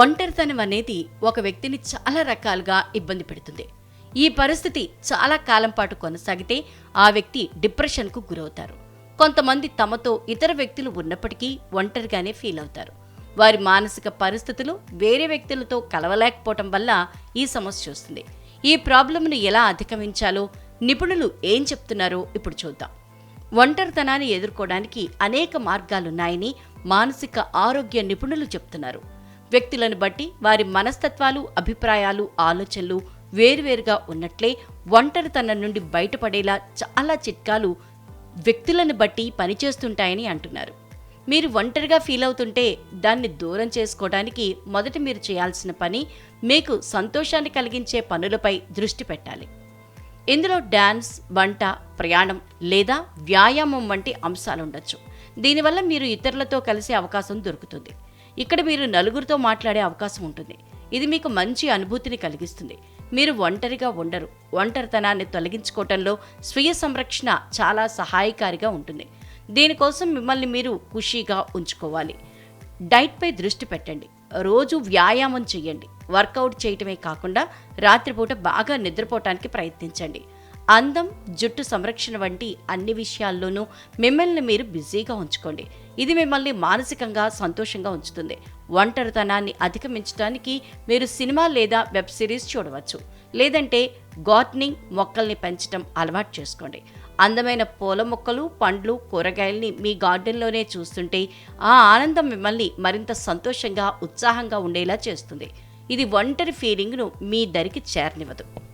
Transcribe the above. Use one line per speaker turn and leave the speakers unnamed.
ఒంటరితనం అనేది ఒక వ్యక్తిని చాలా రకాలుగా ఇబ్బంది పెడుతుంది. ఈ పరిస్థితి చాలా కాలం పాటు కొనసాగితే ఆ వ్యక్తి డిప్రెషన్కు గురవుతారు. కొంతమంది తమతో ఇతర వ్యక్తులు ఉన్నప్పటికీ ఒంటరిగానే ఫీల్ అవుతారు. వారి మానసిక పరిస్థితులు వేరే వ్యక్తులతో కలవలేకపోవటం వల్ల ఈ సమస్య వస్తుంది. ఈ ప్రాబ్లంను ఎలా అధిగమించాలో నిపుణులు ఏం చెప్తున్నారో ఇప్పుడు చూద్దాం. ఒంటరితనాన్ని ఎదుర్కోవడానికి అనేక మార్గాలున్నాయని మానసిక ఆరోగ్య నిపుణులు చెప్తున్నారు. వ్యక్తులను బట్టి వారి మనస్తత్వాలు, అభిప్రాయాలు, ఆలోచనలు వేరువేరుగా ఉన్నట్లే ఒంటరితనం నుండి బయటపడేలా చాలా చిట్కాలు వ్యక్తులను బట్టి పనిచేస్తుంటాయని అంటున్నారు. మీరు ఒంటరిగా ఫీల్ అవుతుంటే దాన్ని దూరం చేసుకోవడానికి మొదట మీరు చేయాల్సిన పని మీకు సంతోషాన్ని కలిగించే పనులపై దృష్టి పెట్టాలి. ఇందులో డాన్స్, వంట, ప్రయాణం లేదా వ్యాయామం వంటి అంశాలుండొచ్చు. దీనివల్ల మీరు ఇతరులతో కలిసే అవకాశం దొరుకుతుంది. ఇక్కడ మీరు నలుగురితో మాట్లాడే అవకాశం ఉంటుంది. ఇది మీకు మంచి అనుభూతిని కలిగిస్తుంది. మీరు ఒంటరిగా ఉండరు. ఒంటరితనాన్ని తొలగించుకోవటంలో స్వీయ సంరక్షణ చాలా సహాయకారిగా ఉంటుంది. దీనికోసం మిమ్మల్ని మీరు ఖుషీగా ఉంచుకోవాలి. డైట్పై దృష్టి పెట్టండి. రోజు వ్యాయామం చేయండి. వర్కౌట్ చేయటమే కాకుండా రాత్రిపూట బాగా నిద్రపోవటానికి ప్రయత్నించండి. అందం, జుట్టు సంరక్షణ వంటి అన్ని విషయాల్లోనూ మిమ్మల్ని మీరు బిజీగా ఉంచుకోండి. ఇది మిమ్మల్ని మానసికంగా సంతోషంగా ఉంచుతుంది. ఒంటరితనాన్ని అధిగమించడానికి మీరు సినిమా లేదా వెబ్ సిరీస్ చూడవచ్చు. లేదంటే గార్డెనింగ్, మొక్కల్ని పెంచడం అలవాటు చేసుకోండి. అందమైన పూల మొక్కలు, పండ్లు, కూరగాయల్ని మీ గార్డెన్లోనే చూస్తుంటే ఆ ఆనందం మిమ్మల్ని మరింత సంతోషంగా, ఉత్సాహంగా ఉండేలా చేస్తుంది. ఇది ఒంటరి ఫీలింగ్ను మీ దరికి చేరనివ్వదు.